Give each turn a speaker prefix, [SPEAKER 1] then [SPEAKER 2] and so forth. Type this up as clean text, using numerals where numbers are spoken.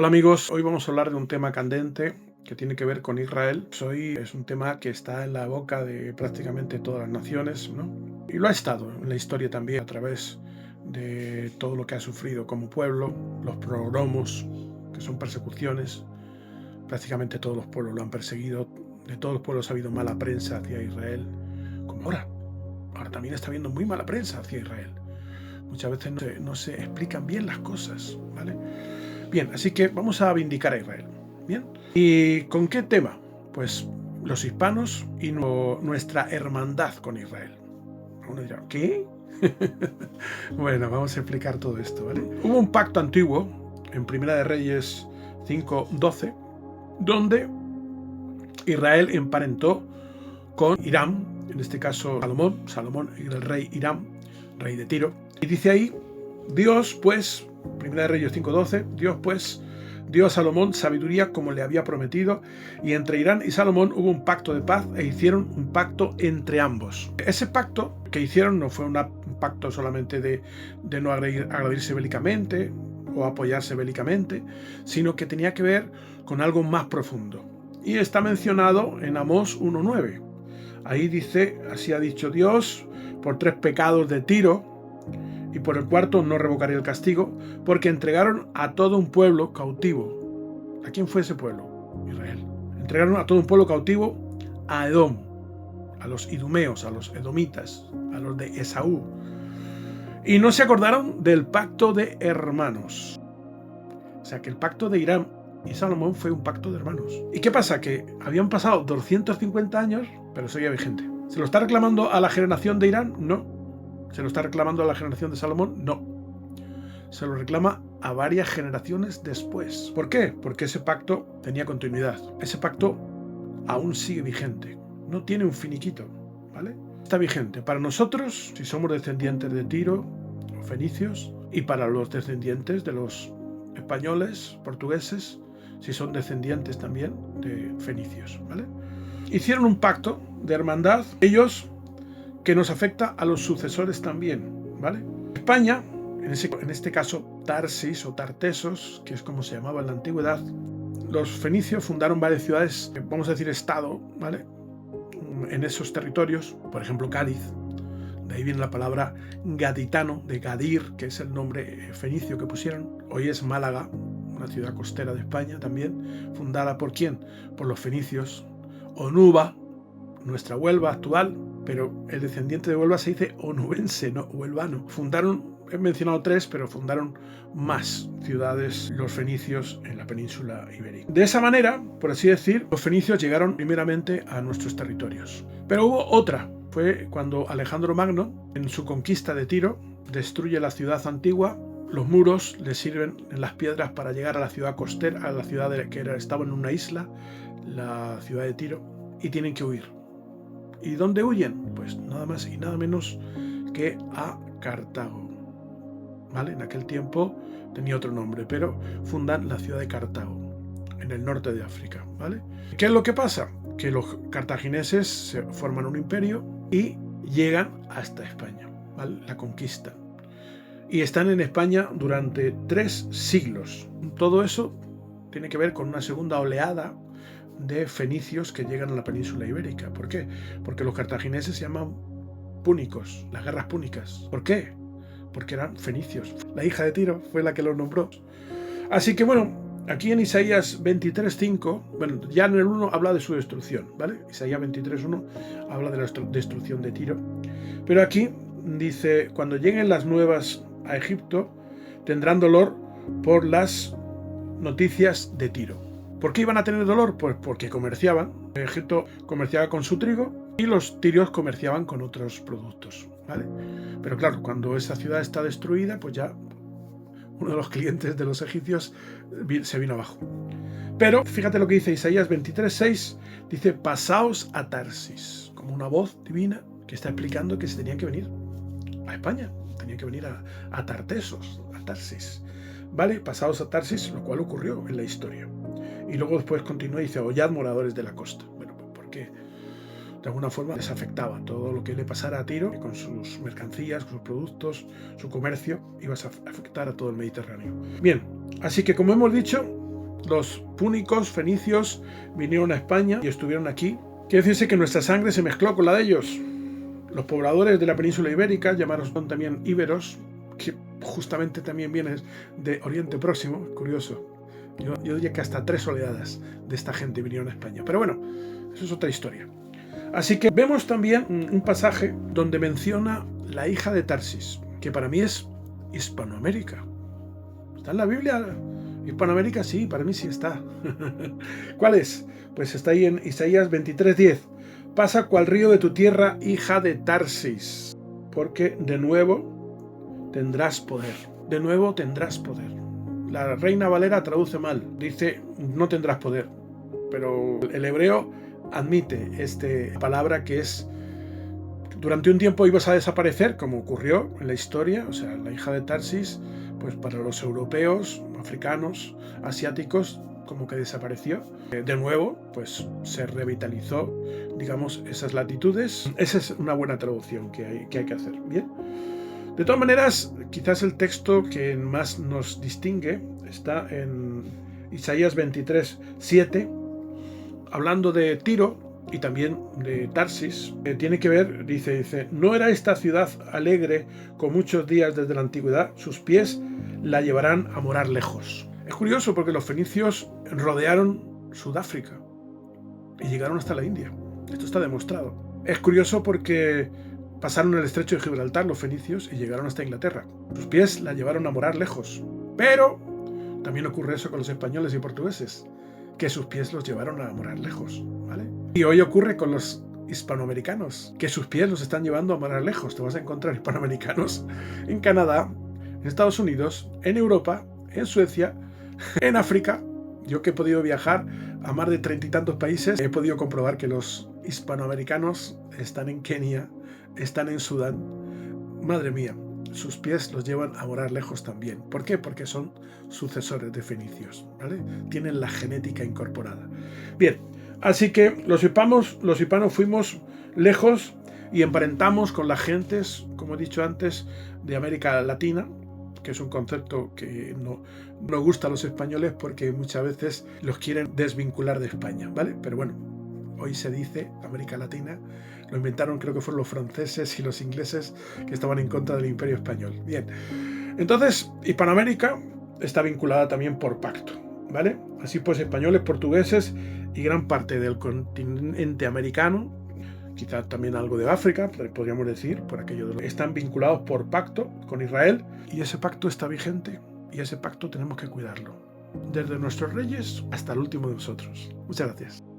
[SPEAKER 1] Hola amigos, hoy vamos a hablar de un tema candente que tiene que ver con Israel. Hoy es un tema que está en la boca de prácticamente todas las naciones, ¿no? Y lo ha estado en la historia también a través de todo lo que ha sufrido como pueblo, los pogromos, que son persecuciones. Prácticamente todos los pueblos lo han perseguido, de todos los pueblos ha habido mala prensa hacia Israel, como ahora. Ahora también está habiendo muy mala prensa hacia Israel. Muchas veces no se explican bien las cosas, ¿vale? Bien, así que vamos a vindicar a Israel. Bien. ¿Y con qué tema? Pues los hispanos y nuestra hermandad con Israel. Uno dirá, ¿qué? Bueno, vamos a explicar todo esto, ¿vale? Hubo un pacto antiguo en Primera de Reyes 5:12, donde Israel emparentó con Hiram, en este caso Salomón era el rey Hiram, rey de Tiro. Y dice ahí, Dios pues, Primera de Reyes 5:12, Dios pues dio a Salomón sabiduría como le había prometido, y entre Hiram y Salomón hubo un pacto de paz e hicieron un pacto entre ambos. Ese pacto que hicieron no fue un pacto solamente de no agredirse bélicamente o apoyarse bélicamente, sino que tenía que ver con algo más profundo. Y está mencionado en Amós 1:9. Ahí dice, así ha dicho Dios, por 3 pecados de Tiro, y por el cuarto no revocaré el castigo, porque entregaron a todo un pueblo cautivo. ¿A quién fue ese pueblo? Israel. Entregaron a todo un pueblo cautivo a Edom, a los idumeos, a los edomitas, a los de Esaú. Y no se acordaron del pacto de hermanos. O sea que el pacto de Hiram y Salomón fue un pacto de hermanos. ¿Y qué pasa? Que habían pasado 250 años, pero seguía vigente. ¿Se lo está reclamando a la generación de Hiram? No. ¿Se lo está reclamando a la generación de Salomón? No. Se lo reclama a varias generaciones después. ¿Por qué? Porque ese pacto tenía continuidad. Ese pacto aún sigue vigente. No tiene un finiquito, ¿vale? Está vigente para nosotros, si somos descendientes de Tiro o fenicios, y para los descendientes de los españoles, portugueses, si son descendientes también de fenicios, ¿vale? Hicieron un pacto de hermandad, ellos, que nos afecta a los sucesores también, ¿vale? España, en este caso Tarsis o Tartesos, que es como se llamaba en la antigüedad, los fenicios fundaron varias ciudades, vamos a decir estado, ¿vale? En esos territorios, por ejemplo Cádiz, de ahí viene la palabra gaditano, de Gadir, que es el nombre fenicio que pusieron. Hoy es Málaga, una ciudad costera de España también, fundada ¿por quién? Por los fenicios. Onuba, nuestra Huelva actual, pero el descendiente de Huelva se dice onubense, no huelvano. He mencionado 3, pero fundaron más ciudades los fenicios en la península ibérica. De esa manera, por así decir, los fenicios llegaron primeramente a nuestros territorios. Pero hubo otra, fue cuando Alejandro Magno, en su conquista de Tiro, destruye la ciudad antigua. Los muros le sirven en las piedras para llegar a la ciudad costera, a la ciudad estaba en una isla, la ciudad de Tiro, y tienen que huir. ¿Y dónde huyen? Pues nada más y nada menos que a Cartago, ¿vale? En aquel tiempo tenía otro nombre, pero fundan la ciudad de Cartago, en el norte de África, ¿vale? ¿Qué es lo que pasa? Que los cartagineses se forman un imperio y llegan hasta España, ¿vale? La conquistan. Y están en España durante 3 siglos. Todo eso tiene que ver con una segunda oleada de fenicios que llegan a la península ibérica. ¿Por qué? Porque los cartagineses se llaman púnicos, las guerras púnicas. ¿Por qué? Porque eran fenicios. La hija de Tiro fue la que los nombró. Así que bueno, aquí en Isaías 23:5, bueno, ya en el 1 habla de su destrucción, ¿vale? Isaías 23:1 habla de la destrucción de Tiro. Pero aquí dice, cuando lleguen las nuevas a Egipto, tendrán dolor por las noticias de Tiro. ¿Por qué iban a tener dolor? Pues porque comerciaban. Egipto comerciaba con su trigo y los tirios comerciaban con otros productos, ¿vale? Pero claro, cuando esa ciudad está destruida, pues ya uno de los clientes de los egipcios se vino abajo. Pero fíjate lo que dice Isaías 23:6, dice, pasaos a Tarsis, como una voz divina que está explicando que se tenían que venir a España, tenían que venir a Tartesos, a Tarsis, ¿vale? Pasaos a Tarsis, lo cual ocurrió en la historia. Y luego después continúa y dice, ollad moradores de la costa. Bueno, porque de alguna forma les afectaba todo lo que le pasara a Tiro, con sus mercancías, con sus productos, su comercio, iba a afectar a todo el Mediterráneo. Bien, así que como hemos dicho, Los púnicos, fenicios, vinieron a España y estuvieron aquí. Quiere decirse que nuestra sangre se mezcló con la de ellos. Los pobladores de la península ibérica, llamados también íberos, que justamente también vienen de Oriente Próximo, curioso. Yo diría que hasta 3 oleadas de esta gente vinieron a España. Pero bueno, eso es otra historia. Así que vemos también un pasaje donde menciona la hija de Tarsis, que para mí es Hispanoamérica. ¿Está en la Biblia? Hispanoamérica sí, para mí sí está. ¿Cuál es? Pues está ahí en Isaías 23:10. Pasa cual río de tu tierra, hija de Tarsis, porque de nuevo tendrás poder. De nuevo tendrás poder. La Reina Valera traduce mal, dice no tendrás poder, pero el hebreo admite esta palabra que es durante un tiempo ibas a desaparecer, como ocurrió en la historia. O sea, la hija de Tarsis, pues para los europeos, africanos, asiáticos, como que desapareció. De nuevo, pues se revitalizó, digamos, esas latitudes. Esa es una buena traducción que hay que hacer. Bien. De todas maneras, quizás el texto que más nos distingue está en Isaías 23:7, hablando de Tiro y también de Tarsis. Tiene que ver, dice, ¿no era esta ciudad alegre con muchos días desde la antigüedad? Sus pies la llevarán a morar lejos. Es curioso porque los fenicios rodearon Sudáfrica y llegaron hasta la India. Esto está demostrado. Es curioso porque pasaron el estrecho de Gibraltar los fenicios y llegaron hasta Inglaterra. Sus pies la llevaron a morar lejos. Pero también ocurre eso con los españoles y portugueses, que sus pies los llevaron a morar lejos, ¿vale? Y hoy ocurre con los hispanoamericanos, que sus pies los están llevando a morar lejos. Te vas a encontrar hispanoamericanos en Canadá, en Estados Unidos, en Europa, en Suecia, en África. Yo que he podido viajar a más de 30 y tantos países, he podido comprobar que los hispanoamericanos están en Kenia, están en Sudán. Madre mía, sus pies los llevan a morar lejos también. ¿Por qué? Porque son sucesores de fenicios, ¿vale? Tienen la genética incorporada. Bien, así que los hispanos fuimos lejos y emparentamos con las gentes, como he dicho antes, de América Latina, que es un concepto que no gusta a los españoles porque muchas veces los quieren desvincular de España, ¿vale? Pero bueno, hoy se dice América Latina. Lo inventaron, creo que fueron los franceses y los ingleses que estaban en contra del Imperio Español. Bien, entonces Hispanoamérica está vinculada también por pacto, ¿vale? Así pues, españoles, portugueses y gran parte del continente americano, quizás también algo de África, podríamos decir, por aquello de están vinculados por pacto con Israel, y ese pacto está vigente y ese pacto tenemos que cuidarlo, desde nuestros reyes hasta el último de nosotros. Muchas gracias.